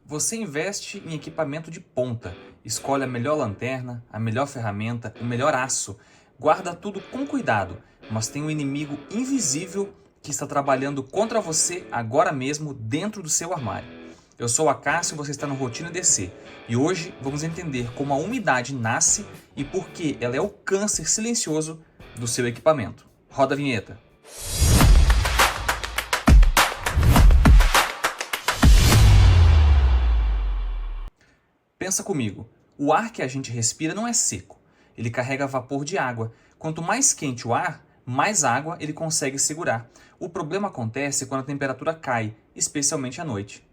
Você investe em equipamento de ponta, escolhe a melhor lanterna, a melhor ferramenta, o melhor aço, guarda tudo com cuidado, mas tem um inimigo invisível que está trabalhando contra você agora mesmo dentro do seu armário. Eu sou o Acácio e você está no Rotina DC, e hoje vamos entender como a umidade nasce e por que ela é o câncer silencioso do seu equipamento. Roda a vinheta. Pensa comigo, o ar que a gente respira não é seco, ele carrega vapor de água. Quanto mais quente o ar, mais água ele consegue segurar. O problema acontece quando a temperatura cai, especialmente à noite.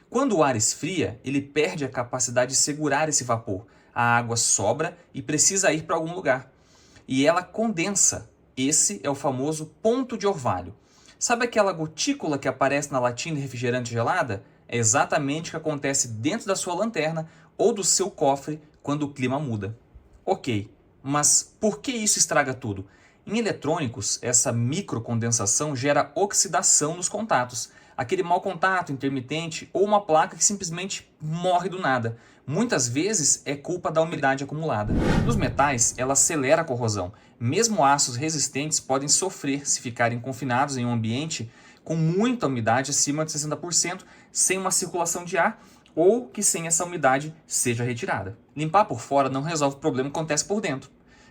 Quando o ar esfria, ele perde a capacidade de segurar esse vapor. A água sobra e precisa ir para algum lugar. E ela condensa. Esse é o famoso ponto de orvalho. Sabe aquela gotícula que aparece na latinha de refrigerante gelada? É exatamente o que acontece dentro da sua lanterna ou do seu cofre quando o clima muda. Ok, mas por que isso estraga tudo? Em eletrônicos, essa microcondensação gera oxidação nos contatos, aquele mau contato intermitente ou uma placa que simplesmente morre do nada. Muitas vezes é culpa da umidade acumulada. Nos metais, ela acelera a corrosão. Mesmo aços resistentes podem sofrer se ficarem confinados em um ambiente com muita umidade acima de 60%, sem uma circulação de ar ou que sem essa umidade seja retirada. Limpar por fora não resolve o problema que acontece por dentro.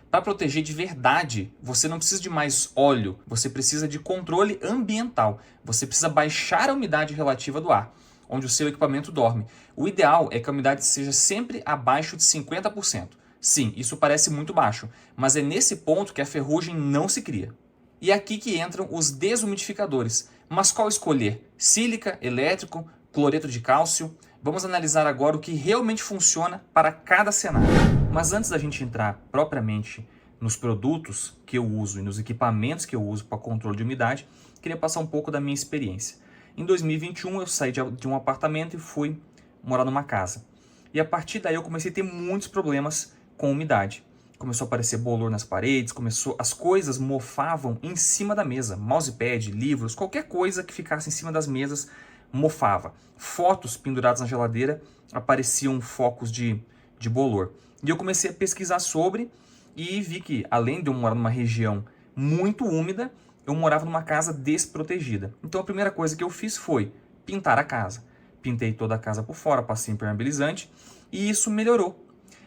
Para proteger de verdade, você não precisa de mais óleo, você precisa de controle ambiental. Você precisa baixar a umidade relativa do ar, onde o seu equipamento dorme. O ideal é que a umidade seja sempre abaixo de 50%. Sim, isso parece muito baixo, mas é nesse ponto que a ferrugem não se cria. E é aqui que entram os desumidificadores. Mas qual escolher? Sílica, elétrico, cloreto de cálcio? Vamos analisar agora o que realmente funciona para cada cenário. Mas antes da gente entrar propriamente nos produtos que eu uso e nos equipamentos que eu uso para controle de umidade, queria passar um pouco da minha experiência. Em 2021 eu saí de um apartamento e fui morar numa casa. E a partir daí eu comecei a ter muitos problemas com umidade. Começou a aparecer bolor nas paredes, as coisas mofavam em cima da mesa. Mousepad, livros, qualquer coisa que ficasse em cima das mesas mofava. Fotos penduradas na geladeira apareciam focos de bolor. E eu comecei a pesquisar sobre e vi que, além de eu morar numa região muito úmida, eu morava numa casa desprotegida. Então a primeira coisa que eu fiz foi pintar a casa. Pintei toda a casa por fora, passei impermeabilizante e isso melhorou.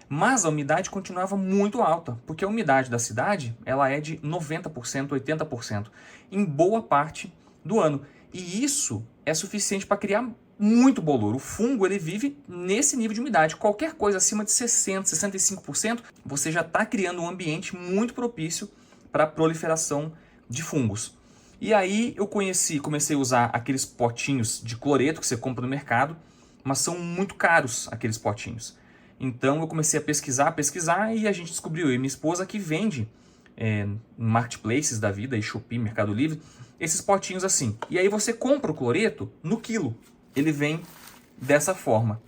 Mas a umidade continuava muito alta, porque a umidade da cidade ela é de 90%, 80% em boa parte do ano. E isso é suficiente para criar muito bolor. O fungo ele vive nesse nível de umidade. Qualquer coisa acima de 60%, 65%, você já está criando um ambiente muito propício para a proliferação de fungos. E aí eu comecei a usar aqueles potinhos de cloreto que você compra no mercado, mas são muito caros aqueles potinhos. Então eu comecei a pesquisar e a gente descobriu, eu e minha esposa, que vende marketplaces da vida, Shopee, Mercado Livre, esses potinhos assim. E aí você compra o cloreto no quilo. Ele vem dessa forma.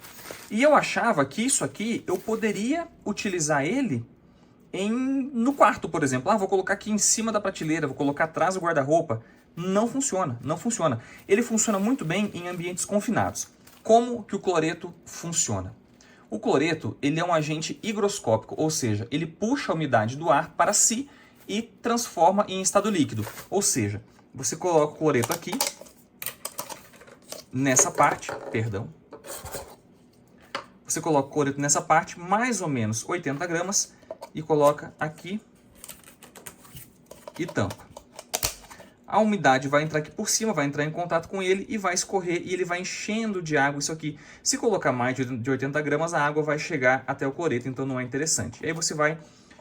E eu achava que isso aqui eu poderia utilizar ele no quarto, por exemplo. Vou colocar aqui em cima da prateleira, vou colocar atrás do guarda-roupa. Não funciona, não funciona. Ele funciona muito bem em ambientes confinados. Como que o cloreto funciona? O cloreto ele é um agente higroscópico, ou seja, ele puxa a umidade do ar para si e transforma em estado líquido. Ou seja, você coloca o cloreto aqui, nessa parte, Você coloca o cloreto nessa parte, mais ou menos 80 gramas, e coloca aqui e tampa. A umidade vai entrar aqui por cima, vai entrar em contato com ele e vai escorrer e ele vai enchendo de água isso aqui. Se colocar mais de 80 gramas, a água vai chegar até o cloreto, então não é interessante. E aí você vai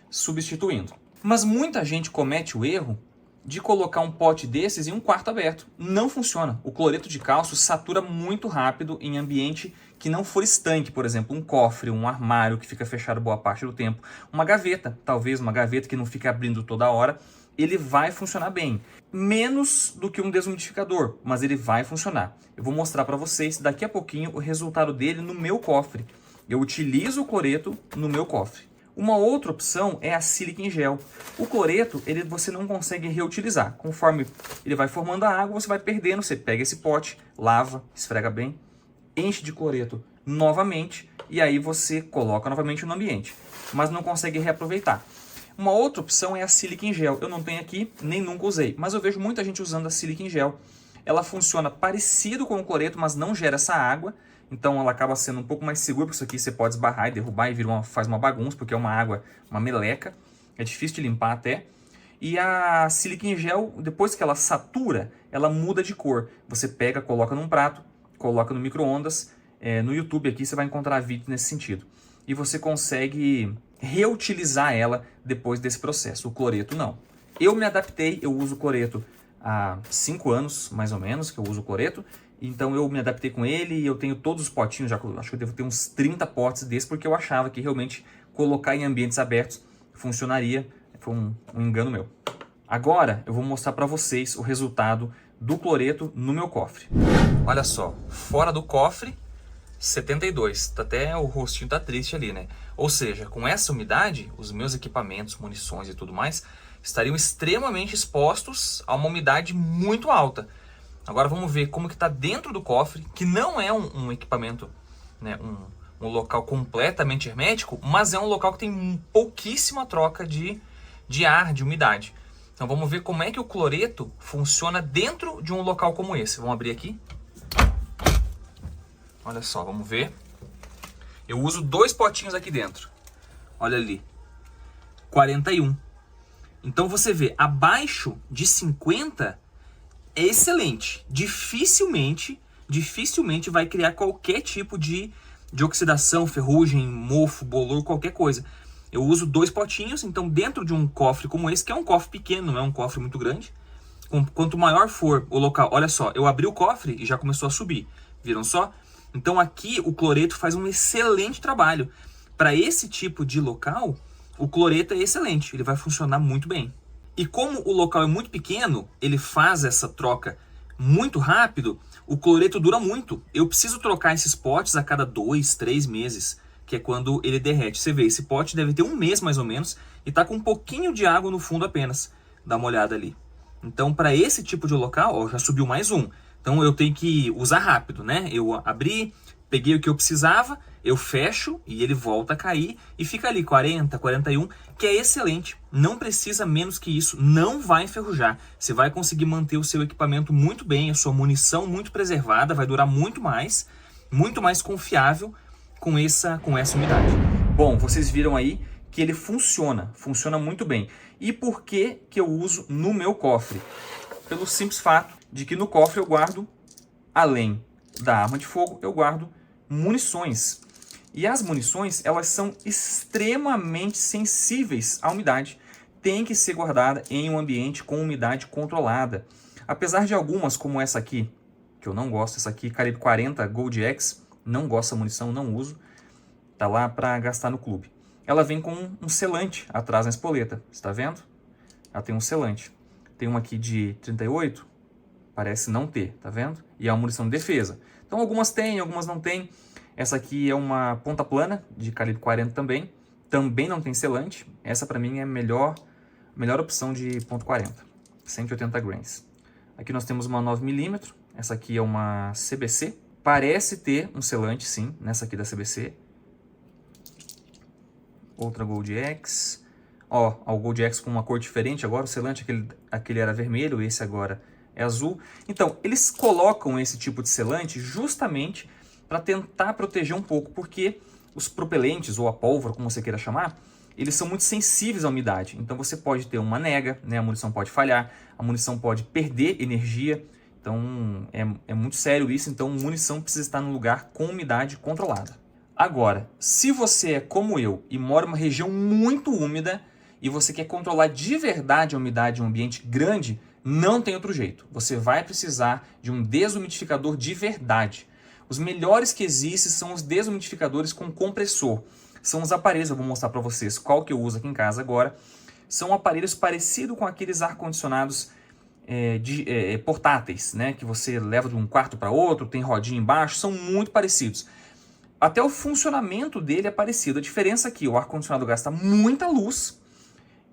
substituindo. Mas muita gente comete o erro de colocar um pote desses em um quarto aberto. Não funciona. O cloreto de cálcio satura muito rápido em ambiente que não for estanque, por exemplo, um cofre, um armário que fica fechado boa parte do tempo, uma gaveta, talvez uma gaveta que não fica abrindo toda hora. Ele vai funcionar bem. Menos do que um desumidificador, mas ele vai funcionar. Eu vou mostrar para vocês daqui a pouquinho o resultado dele no meu cofre. Eu utilizo o cloreto no meu cofre. Uma outra opção é a sílica em gel. O cloreto você não consegue reutilizar. Conforme ele vai formando a água, você vai perdendo. Você pega esse pote, lava, esfrega bem, enche de cloreto novamente e aí você coloca novamente no ambiente, mas não consegue reaproveitar. Uma outra opção é a sílica em gel. Eu não tenho aqui, nem nunca usei, mas eu vejo muita gente usando a sílica em gel. Ela funciona parecido com o cloreto, mas não gera essa água, então ela acaba sendo um pouco mais segura, porque isso aqui você pode esbarrar e derrubar e faz uma bagunça, porque é uma água, uma meleca, é difícil de limpar até. E a sílica em gel, depois que ela satura, ela muda de cor. Você pega, coloca num prato, coloca no micro-ondas. No YouTube aqui você vai encontrar vídeos nesse sentido. E você consegue reutilizar ela depois desse processo. O cloreto não. Eu me adaptei, eu uso cloreto há 5 anos, mais ou menos, que eu uso cloreto. Então eu me adaptei com ele e eu tenho todos os potinhos, já acho que eu devo ter uns 30 potes desses, porque eu achava que realmente colocar em ambientes abertos funcionaria. Foi um engano meu. Agora eu vou mostrar para vocês o resultado do cloreto no meu cofre. Olha só, fora do cofre, 72. Até o rostinho tá triste ali, né? Ou seja, com essa umidade, os meus equipamentos, munições e tudo mais, estariam extremamente expostos a uma umidade muito alta. Agora vamos ver como que está dentro do cofre, que não é um equipamento, né, um local completamente hermético, mas é um local que tem pouquíssima troca de ar, de umidade. Então vamos ver como é que o cloreto funciona dentro de um local como esse. Vamos abrir aqui. Olha só, vamos ver. Eu uso 2 potinhos aqui dentro. Olha ali. 41. Então você vê, abaixo de 50 é excelente. Dificilmente vai criar qualquer tipo de oxidação, ferrugem, mofo, bolor, qualquer coisa. Eu uso 2 potinhos, então dentro de um cofre como esse, que é um cofre pequeno, não é um cofre muito grande, quanto maior for o local... Olha só, eu abri o cofre e já começou a subir. Viram só? Então aqui o cloreto faz um excelente trabalho. Para esse tipo de local, o cloreto é excelente, ele vai funcionar muito bem. E como o local é muito pequeno, ele faz essa troca muito rápido, o cloreto dura muito. Eu preciso trocar esses potes a cada 2, 3 meses, que é quando ele derrete. Você vê, esse pote deve ter 1 mês mais ou menos e tá com um pouquinho de água no fundo apenas. Dá uma olhada ali. Então, para esse tipo de local, ó, já subiu mais um. Então, eu tenho que usar rápido, né? Eu abri, peguei o que eu precisava, eu fecho e ele volta a cair e fica ali 40, 41, que é excelente. Não precisa menos que isso, não vai enferrujar. Você vai conseguir manter o seu equipamento muito bem, a sua munição muito preservada, vai durar muito mais confiável com essa umidade. Bom, vocês viram aí que ele funciona muito bem. E por que que eu uso no meu cofre? Pelo simples fato de que no cofre eu guardo, além da arma de fogo, eu guardo munições. E as munições, elas são extremamente sensíveis à umidade. Tem que ser guardada em um ambiente com umidade controlada. Apesar de algumas, como essa aqui, que eu não gosto, essa aqui, calibre 40 Gold X, não gosto da munição, não uso. Tá lá para gastar no clube. Ela vem com um selante atrás na espoleta, está vendo? Ela tem um selante. Tem uma aqui de 38, parece não ter, tá vendo? E é uma munição de defesa. Então algumas tem, algumas não tem. Essa aqui é uma ponta plana, de calibre 40 também. Também não tem selante. Essa para mim é a melhor opção de ponto .40, 180 grains. Aqui nós temos uma 9mm, essa aqui é uma CBC. Parece ter um selante, sim, nessa aqui da CBC. Outra Gold X. Ó, o Gold X com uma cor diferente agora. O selante, aquele era vermelho, esse agora é azul. Então, eles colocam esse tipo de selante justamente para tentar proteger um pouco, porque os propelentes, ou a pólvora, como você queira chamar, eles são muito sensíveis à umidade. Então você pode ter uma nega, né? A munição pode falhar, a munição pode perder energia. Então é muito sério isso, então munição precisa estar num lugar com umidade controlada. Agora, se você é como eu e mora em uma região muito úmida e você quer controlar de verdade a umidade em um ambiente grande, não tem outro jeito. Você vai precisar de um desumidificador de verdade. Os melhores que existem são os desumidificadores com compressor. São os aparelhos, eu vou mostrar para vocês qual que eu uso aqui em casa agora. São aparelhos parecidos com aqueles ar-condicionados portáteis, né? Que você leva de um quarto para outro, tem rodinha embaixo, são muito parecidos. Até o funcionamento dele é parecido. A diferença é que o ar-condicionado gasta muita luz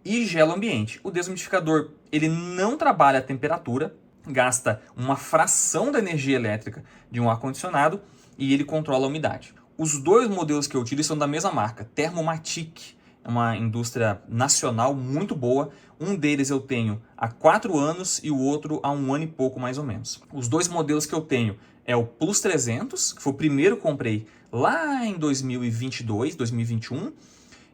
e gela o ambiente. O desumidificador, ele não trabalha a temperatura, gasta uma fração da energia elétrica de um ar-condicionado e ele controla a umidade. Os dois modelos que eu utilizo são da mesma marca, Thermomatic, é uma indústria nacional muito boa. Um deles eu tenho há 4 anos e o outro há 1 ano e pouco mais ou menos. Os dois modelos que eu tenho é o Plus 300, que foi o primeiro que eu comprei lá em 2022, 2021,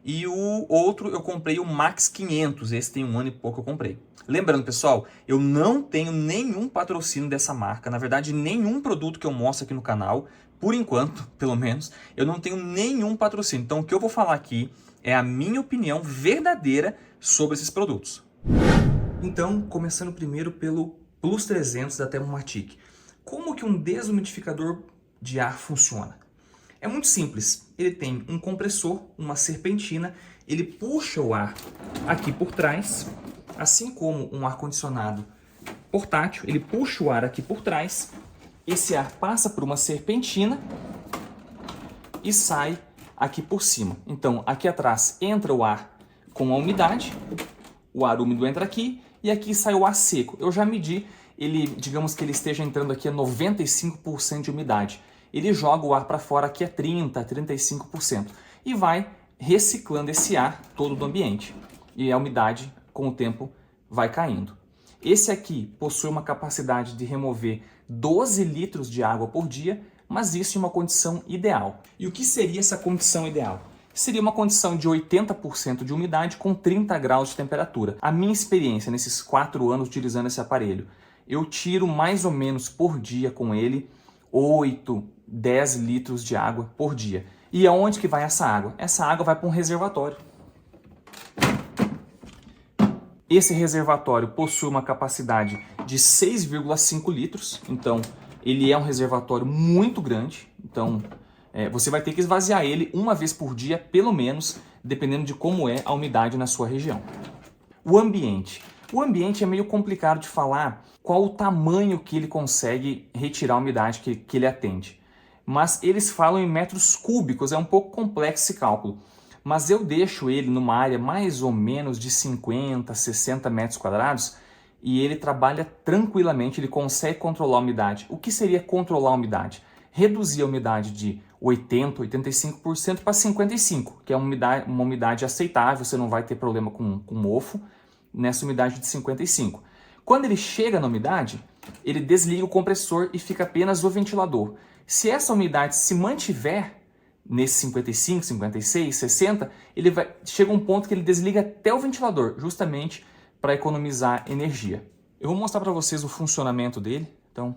e o outro eu comprei o Max 500, esse tem 1 ano e pouco que eu comprei. Lembrando, pessoal, eu não tenho nenhum patrocínio dessa marca, na verdade nenhum produto que eu mostro aqui no canal, por enquanto, pelo menos, eu não tenho nenhum patrocínio. Então o que eu vou falar aqui é a minha opinião verdadeira sobre esses produtos. Então, começando primeiro pelo Plus 300 da Thermomatic. Como que um desumidificador de ar funciona? É muito simples. Ele tem um compressor, uma serpentina, ele puxa o ar aqui por trás, assim como um ar-condicionado portátil, ele puxa o ar aqui por trás, esse ar passa por uma serpentina e sai aqui por cima. Então, aqui atrás entra o ar com a umidade, o ar úmido entra aqui e aqui sai o ar seco. Eu já medi, ele, digamos que ele esteja entrando aqui a 95% de umidade. Ele joga o ar para fora aqui a 30%, 35% e vai reciclando esse ar todo do ambiente. E a umidade, com o tempo, vai caindo. Esse aqui possui uma capacidade de remover 12 litros de água por dia, mas isso em uma condição ideal. E o que seria essa condição ideal? Seria uma condição de 80% de umidade com 30 graus de temperatura. A minha experiência nesses 4 anos utilizando esse aparelho, eu tiro mais ou menos por dia com ele 8, 10 litros de água por dia. E aonde que vai essa água? Essa água vai para um reservatório. Esse reservatório possui uma capacidade de 6,5 litros, então ele é um reservatório muito grande, então você vai ter que esvaziar ele uma vez por dia, pelo menos, dependendo de como é a umidade na sua região. O ambiente. O ambiente é meio complicado de falar qual o tamanho que ele consegue retirar a umidade que ele atende. Mas eles falam em metros cúbicos, é um pouco complexo esse cálculo. Mas eu deixo ele numa área mais ou menos de 50, 60 metros quadrados e ele trabalha tranquilamente, ele consegue controlar a umidade. O que seria controlar a umidade? Reduzir a umidade de 80, 85% para 55%, que é uma umidade aceitável, você não vai ter problema com mofo nessa umidade de 55%. Quando ele chega na umidade, ele desliga o compressor e fica apenas o ventilador. Se essa umidade se mantiver nesse 55, 56, 60, chega um ponto que ele desliga até o ventilador, justamente para economizar energia. Eu vou mostrar para vocês o funcionamento dele. Então,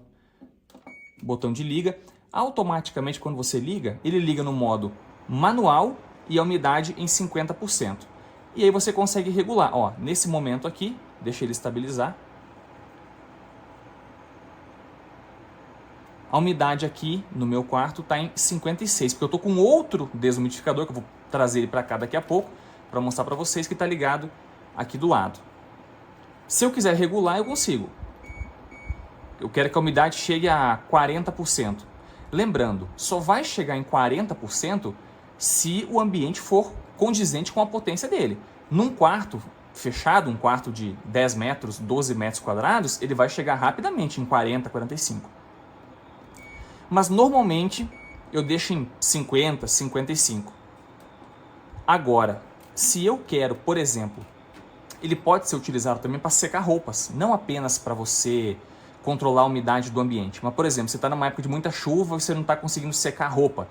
botão de liga. Automaticamente, quando você liga, ele liga no modo manual e a umidade em 50%. E aí você consegue regular. Ó, nesse momento aqui, deixa ele estabilizar. A umidade aqui no meu quarto está em 56, porque eu estou com outro desumidificador, que eu vou trazer ele para cá daqui a pouco, para mostrar para vocês que está ligado aqui do lado. Se eu quiser regular, eu consigo. Eu quero que a umidade chegue a 40%. Lembrando, só vai chegar em 40% se o ambiente for condizente com a potência dele. Num quarto fechado, um quarto de 10 metros, 12 metros quadrados, ele vai chegar rapidamente em 40, 45. Mas normalmente eu deixo em 50, 55. Agora, se eu quero, por exemplo, ele pode ser utilizado também para secar roupas, não apenas para você controlar a umidade do ambiente. Mas, por exemplo, você está numa época de muita chuva e você não está conseguindo secar a roupa.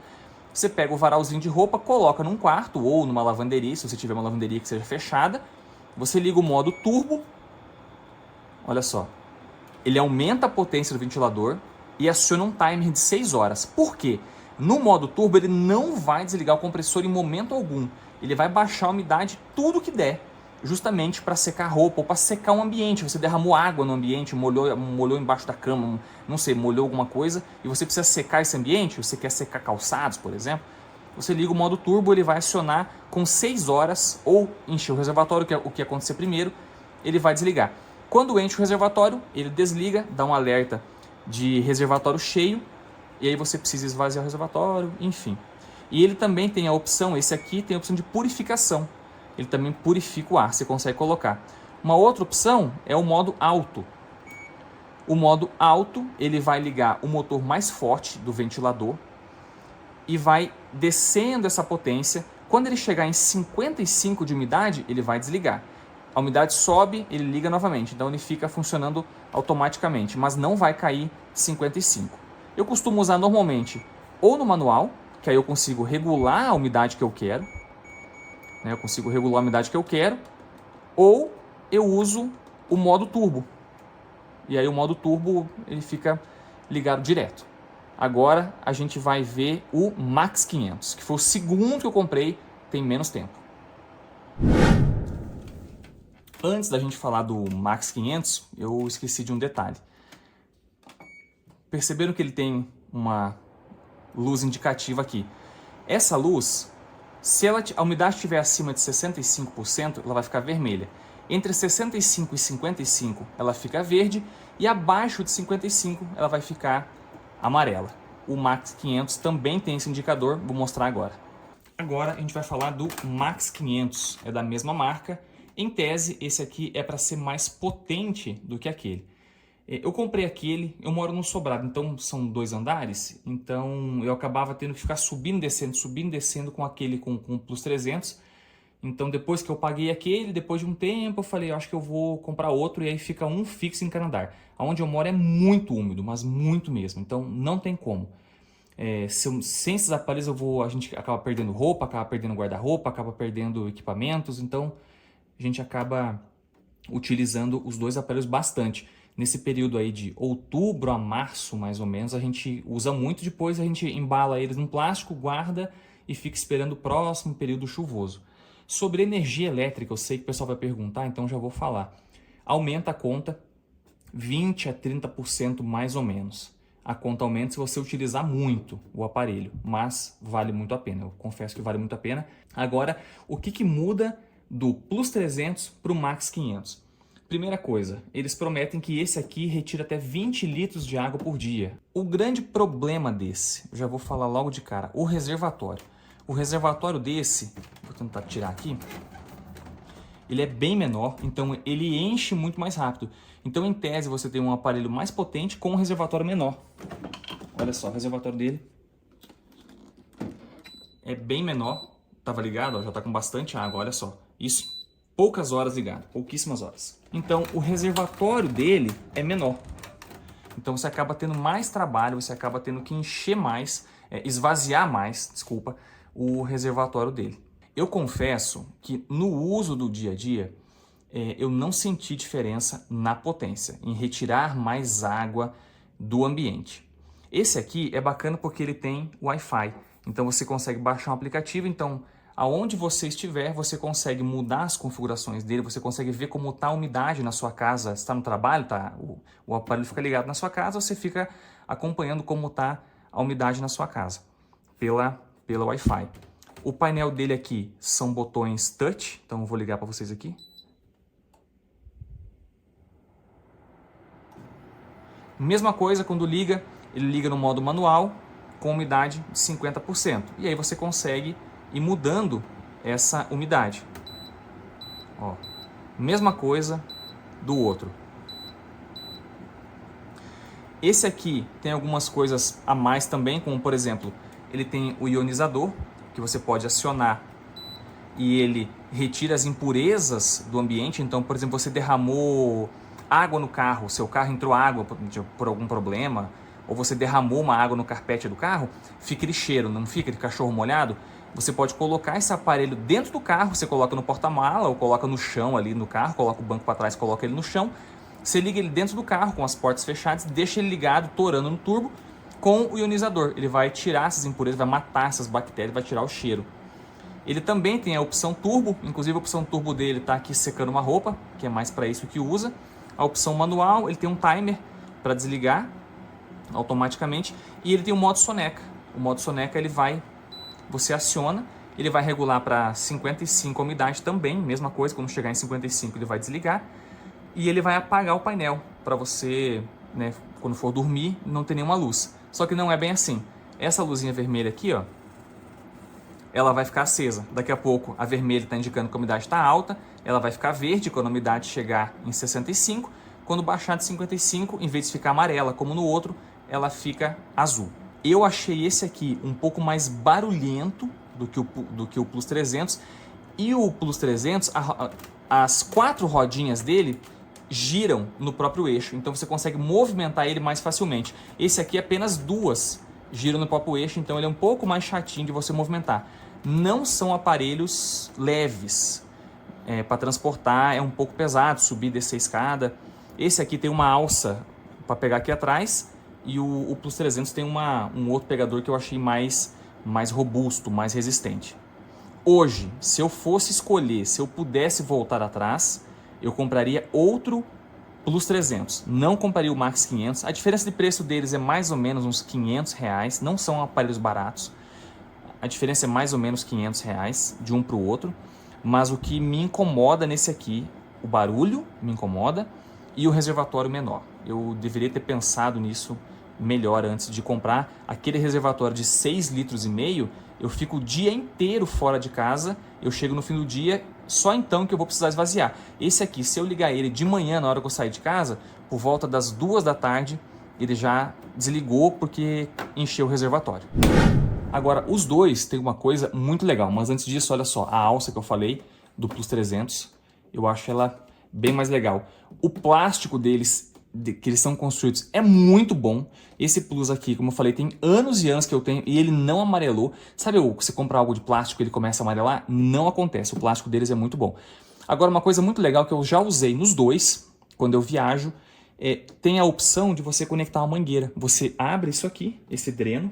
Você pega o varalzinho de roupa, coloca num quarto ou numa lavanderia, se você tiver uma lavanderia que seja fechada. Você liga o modo turbo. Olha só. Ele aumenta a potência do ventilador e aciona um timer de 6 horas. Por quê? No modo turbo ele não vai desligar o compressor em momento algum. Ele vai baixar a umidade tudo que der, justamente para secar roupa ou para secar um ambiente. Você derramou água no ambiente, molhou embaixo da cama, não sei, molhou alguma coisa e você precisa secar esse ambiente, você quer secar calçados, por exemplo. Você liga o modo turbo, ele vai acionar com 6 horas ou encher o reservatório, que é o que acontecer primeiro, ele vai desligar. Quando enche o reservatório, ele desliga, dá um alerta de reservatório cheio e aí você precisa esvaziar o reservatório, enfim. E ele também tem a opção, esse aqui tem a opção de purificação. Ele também purifica o ar, você consegue colocar. Uma outra opção é o modo alto. O modo alto, ele vai ligar o motor mais forte do ventilador e vai descendo essa potência. Quando ele chegar em 55 de umidade, ele vai desligar. A umidade sobe, ele liga novamente, então ele fica funcionando automaticamente, mas não vai cair 55. Eu costumo usar normalmente ou no manual, que aí eu consigo regular a umidade que eu quero, né? Eu consigo regular a umidade que eu quero, ou eu uso o modo turbo. E aí o modo turbo ele fica ligado direto. Agora a gente vai ver o Max 500, que foi o segundo que eu comprei, tem menos tempo. Antes da gente falar do Max 500, eu esqueci de um detalhe. Perceberam que ele tem uma luz indicativa aqui. Essa luz, se a umidade estiver acima de 65%, ela vai ficar vermelha. Entre 65 e 55, ela fica verde. E abaixo de 55, ela vai ficar amarela. O Max 500 também tem esse indicador, vou mostrar agora. Agora a gente vai falar do Max 500, é da mesma marca. Em tese, esse aqui é para ser mais potente do que aquele. Eu comprei aquele, eu moro num sobrado, então são 2 andares, então eu acabava tendo que ficar subindo e descendo com aquele com o Plus 300. Então depois que eu paguei aquele, depois de um tempo eu falei, acho que eu vou comprar outro, e aí fica um fixo em cada andar. Onde eu moro é muito úmido, mas muito mesmo, então não tem como. Sem esses aparelhos a gente acaba perdendo roupa, acaba perdendo guarda-roupa, acaba perdendo equipamentos, então a gente acaba utilizando os 2 aparelhos bastante. Nesse período aí de outubro a março, mais ou menos, a gente usa muito, depois a gente embala eles num plástico, guarda e fica esperando o próximo período chuvoso. Sobre energia elétrica, eu sei que o pessoal vai perguntar, então já vou falar. Aumenta a conta 20 a 30% mais ou menos. A conta aumenta se você utilizar muito o aparelho, mas vale muito a pena. Eu confesso que vale muito a pena. Agora, o que muda do Plus 300 para o Max 500? Primeira coisa, eles prometem que esse aqui retira até 20 litros de água por dia. O grande problema desse, eu já vou falar logo de cara, o reservatório. O reservatório desse, vou tentar tirar aqui, ele é bem menor, então ele enche muito mais rápido. Então, em tese, você tem um aparelho mais potente com um reservatório menor. Olha só, o reservatório dele é bem menor. Tava ligado, ó, já tá com bastante água, olha só. Isso, poucas horas ligado, pouquíssimas horas. Então, o reservatório dele é menor. Então, você acaba tendo mais trabalho, você acaba tendo que encher mais, esvaziar mais, desculpa, o reservatório dele. Eu confesso que no uso do dia a dia, eu não senti diferença na potência, em retirar mais água do ambiente. Esse aqui é bacana porque ele tem Wi-Fi, então você consegue baixar um aplicativo, então aonde você estiver, você consegue mudar as configurações dele, você consegue ver como está a umidade na sua casa, está no trabalho, tá? O aparelho fica ligado na sua casa, você fica acompanhando como está a umidade na sua casa, pela Wi-Fi. O painel dele aqui são botões touch, então eu vou ligar para vocês aqui. Mesma coisa, quando liga, ele liga no modo manual com umidade de 50%. E aí você consegue ir mudando essa umidade. Ó, mesma coisa do outro. Esse aqui tem algumas coisas a mais também, como por exemplo, ele tem o ionizador, que você pode acionar e ele retira as impurezas do ambiente. Então, por exemplo, você derramou água no carro, seu carro entrou água por algum problema, ou você derramou uma água no carpete do carro, fica aquele cheiro, não fica de cachorro molhado? Você pode colocar esse aparelho dentro do carro, você coloca no porta-mala ou coloca no chão ali no carro, coloca o banco para trás, coloca ele no chão, você liga ele dentro do carro com as portas fechadas, deixa ele ligado, torando no turbo, com o ionizador. Ele vai tirar essas impurezas, vai matar essas bactérias, vai tirar o cheiro. Ele também tem a opção turbo, inclusive a opção turbo dele está aqui secando uma roupa, que é mais para isso que usa. A opção manual, ele tem um timer para desligar automaticamente e ele tem o modo soneca. O modo soneca você aciona, ele vai regular para 55 a umidade também, mesma coisa, quando chegar em 55 ele vai desligar e ele vai apagar o painel para você, né, quando for dormir, não ter nenhuma luz. Só que não é bem assim. Essa luzinha vermelha aqui, ó, ela vai ficar acesa. Daqui a pouco a vermelha está indicando que a umidade está alta, ela vai ficar verde quando a umidade chegar em 65, quando baixar de 55, em vez de ficar amarela como no outro, ela fica azul. Eu achei esse aqui um pouco mais barulhento do que o Plus 300, e o Plus 300, as 4 rodinhas dele giram no próprio eixo, então você consegue movimentar ele mais facilmente. Esse aqui apenas 2 giram no próprio eixo, então ele é um pouco mais chatinho de você movimentar. Não são aparelhos leves, para transportar é um pouco pesado, subir e descer a escada. Esse aqui tem uma alça para pegar aqui atrás, e o Plus 300 tem um outro pegador que eu achei mais robusto, mais resistente. Hoje, se eu fosse escolher, se eu pudesse voltar atrás, eu compraria outro Plus 300. Não compraria o Max 500. A diferença de preço deles é mais ou menos uns R$500. Não são aparelhos baratos. A diferença é mais ou menos R$500 de um para o outro. Mas o que me incomoda nesse aqui, o barulho me incomoda e o reservatório menor. Eu deveria ter pensado nisso melhor antes de comprar. Aquele reservatório de 6,5 litros, eu fico o dia inteiro fora de casa, eu chego no fim do dia, só então que eu vou precisar esvaziar. Esse aqui, se eu ligar ele de manhã, na hora que eu sair de casa, por volta das 2 da tarde, ele já desligou porque encheu o reservatório. Agora, os dois têm uma coisa muito legal, mas antes disso, olha só, a alça que eu falei, do Plus 300, eu acho ela bem mais legal. O plástico deles, que eles são construídos, é muito bom. Esse Plus aqui, como eu falei, tem anos e anos que eu tenho e ele não amarelou. Sabe, você compra algo de plástico e ele começa a amarelar? Não acontece, o plástico deles é muito bom. Agora, uma coisa muito legal que eu já usei nos dois, quando eu viajo, tem a opção de você conectar uma mangueira. Você abre isso aqui, esse dreno.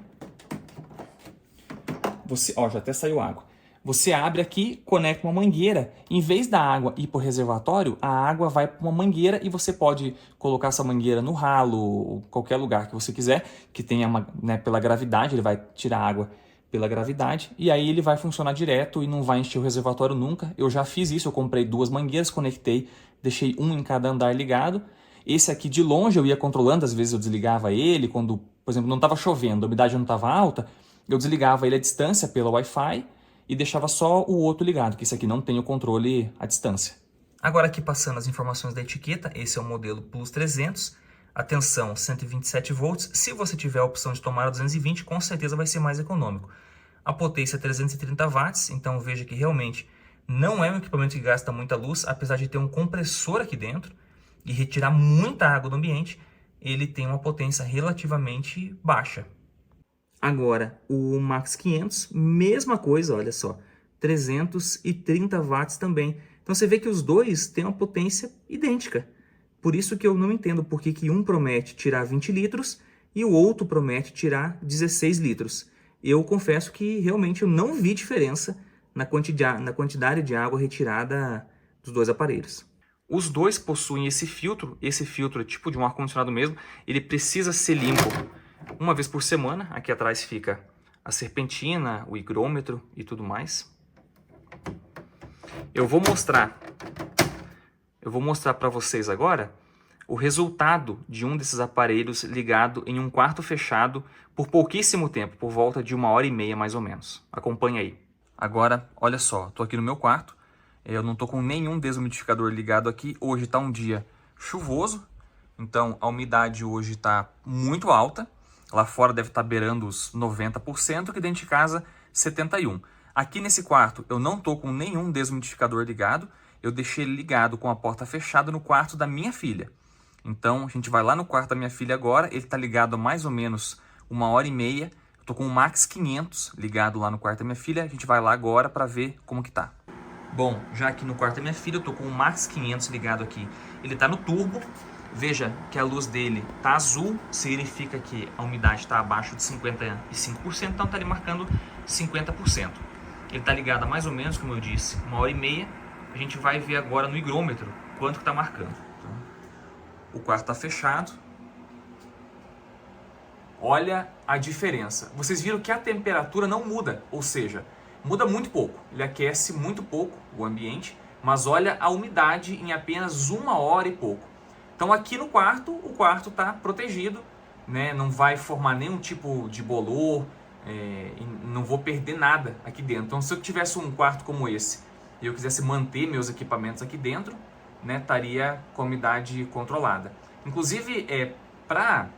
Já até saiu água. Você abre aqui, conecta uma mangueira. Em vez da água ir para o reservatório, a água vai para uma mangueira e você pode colocar essa mangueira no ralo, qualquer lugar que você quiser, que tenha pela gravidade, ele vai tirar água pela gravidade, e aí ele vai funcionar direto e não vai encher o reservatório nunca. Eu já fiz isso, eu comprei 2 mangueiras, conectei, deixei um em cada andar ligado. Esse aqui de longe eu ia controlando, às vezes eu desligava ele, quando, por exemplo, não estava chovendo, a umidade não estava alta, eu desligava ele à distância pela Wi-Fi, e deixava só o outro ligado, que esse aqui não tem o controle à distância. Agora aqui passando as informações da etiqueta, esse é o modelo Plus 300, a tensão 127 volts, se você tiver a opção de tomar a 220, com certeza vai ser mais econômico. A potência é 330 watts, então veja que realmente não é um equipamento que gasta muita luz, apesar de ter um compressor aqui dentro e retirar muita água do ambiente, ele tem uma potência relativamente baixa. Agora, o Max 500, mesma coisa, olha só, 330 watts também. Então você vê que os dois têm uma potência idêntica. Por isso que eu não entendo por que um promete tirar 20 litros e o outro promete tirar 16 litros. Eu confesso que realmente eu não vi diferença na quantidade de água retirada dos dois aparelhos. Os dois possuem esse filtro é tipo de um ar-condicionado mesmo, ele precisa ser limpo uma vez por semana. Aqui atrás fica a serpentina, o higrômetro e tudo mais. Eu vou mostrar para vocês agora o resultado de um desses aparelhos ligado em um quarto fechado por pouquíssimo tempo, por volta de 1h30 mais ou menos. Acompanha aí. Agora, olha só, estou aqui no meu quarto, eu não estou com nenhum desumidificador ligado aqui. Hoje está um dia chuvoso, então a umidade hoje está muito alta. Lá fora deve estar beirando os 90%, que dentro de casa 71%. Aqui nesse quarto eu não estou com nenhum desumidificador ligado, eu deixei ele ligado com a porta fechada no quarto da minha filha. Então a gente vai lá no quarto da minha filha agora, ele está ligado há mais ou menos 1h30. Eu estou com o Max 500 ligado lá no quarto da minha filha, a gente vai lá agora para ver como que tá. Bom, já aqui no quarto da minha filha eu estou com o Max 500 ligado aqui, ele está no turbo. Veja que a luz dele está azul, significa que a umidade está abaixo de 55%, então está ali marcando 50%. Ele está ligado a mais ou menos, como eu disse, 1h30. A gente vai ver agora no higrômetro quanto que está marcando. Então, o quarto está fechado. Olha a diferença. Vocês viram que a temperatura não muda, ou seja, muda muito pouco. Ele aquece muito pouco o ambiente, mas olha a umidade em apenas 1 hora e pouco. Então aqui no quarto, o quarto está protegido, né? Não vai formar nenhum tipo de bolor, não vou perder nada aqui dentro. Então se eu tivesse um quarto como esse e eu quisesse manter meus equipamentos aqui dentro, né, estaria com a umidade controlada. Inclusive, para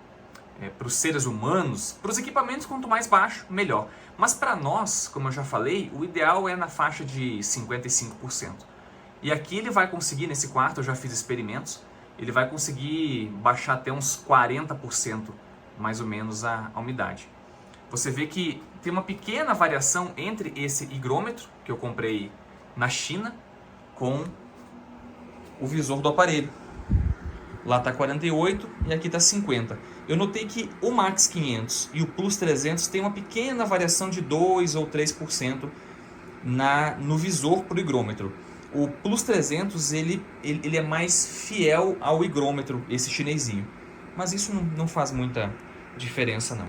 para os seres humanos, para os equipamentos, quanto mais baixo, melhor. Mas para nós, como eu já falei, o ideal é na faixa de 55%. E aqui ele vai conseguir, nesse quarto, eu já fiz experimentos, ele vai conseguir baixar até uns 40%, mais ou menos, a umidade. Você vê que tem uma pequena variação entre esse higrômetro, que eu comprei na China, com o visor do aparelho. Lá está 48 e aqui está 50. Eu notei que o Max 500 e o Plus 300 tem uma pequena variação de 2 ou 3% no visor para o higrômetro. O Plus 300 ele é mais fiel ao higrômetro, esse chinesinho. Mas isso não faz muita diferença não.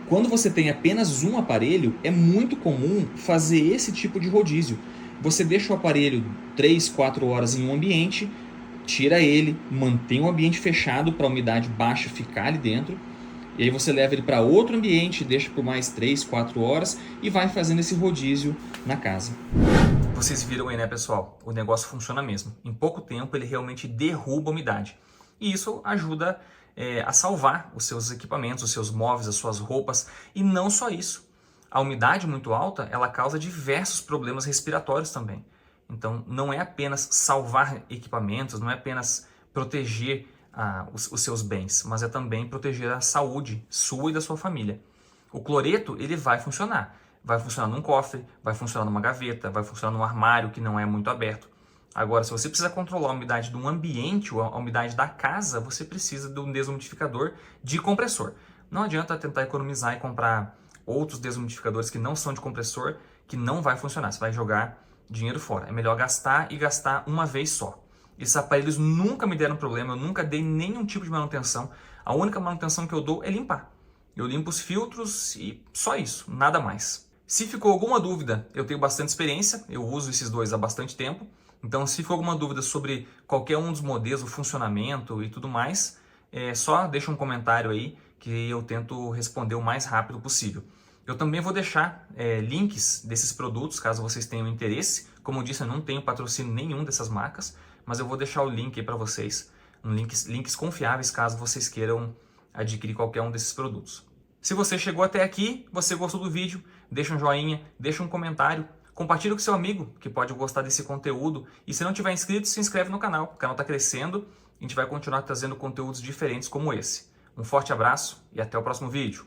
Quando você tem apenas um aparelho, é muito comum fazer esse tipo de rodízio. Você deixa o aparelho 3, 4 horas em um ambiente, tira ele, mantém o ambiente fechado para a umidade baixa ficar ali dentro, e aí você leva ele para outro ambiente, deixa por mais 3, 4 horas e vai fazendo esse rodízio na casa. Vocês viram aí, né, pessoal? O negócio funciona mesmo. Em pouco tempo ele realmente derruba a umidade. E isso ajuda a salvar os seus equipamentos, os seus móveis, as suas roupas. E não só isso. A umidade muito alta, ela causa diversos problemas respiratórios também. Então, não é apenas salvar equipamentos, não é apenas proteger os seus bens, mas é também proteger a saúde sua e da sua família. O cloreto, ele vai funcionar. Vai funcionar num cofre, vai funcionar numa gaveta, vai funcionar num armário que não é muito aberto. Agora, se você precisa controlar a umidade de um ambiente ou a umidade da casa, você precisa de um desumidificador de compressor. Não adianta tentar economizar e comprar outros desumidificadores que não são de compressor, que não vai funcionar. Você vai jogar dinheiro fora. É melhor gastar e gastar uma vez só. Esses aparelhos nunca me deram problema, eu nunca dei nenhum tipo de manutenção. A única manutenção que eu dou é limpar. Eu limpo os filtros e só isso, nada mais. Se ficou alguma dúvida, eu tenho bastante experiência, eu uso esses dois há bastante tempo. Então, se ficou alguma dúvida sobre qualquer um dos modelos, o funcionamento e tudo mais, só deixa um comentário aí que eu tento responder o mais rápido possível. Eu também vou deixar links desses produtos, caso vocês tenham interesse. Como eu disse, eu não tenho patrocínio nenhum dessas marcas, mas eu vou deixar o link aí para vocês, links confiáveis, caso vocês queiram adquirir qualquer um desses produtos. Se você chegou até aqui, você gostou do vídeo, deixa um joinha, deixa um comentário, compartilha com seu amigo que pode gostar desse conteúdo. E se não tiver inscrito, se inscreve no canal. O canal está crescendo e a gente vai continuar trazendo conteúdos diferentes como esse. Um forte abraço e até o próximo vídeo.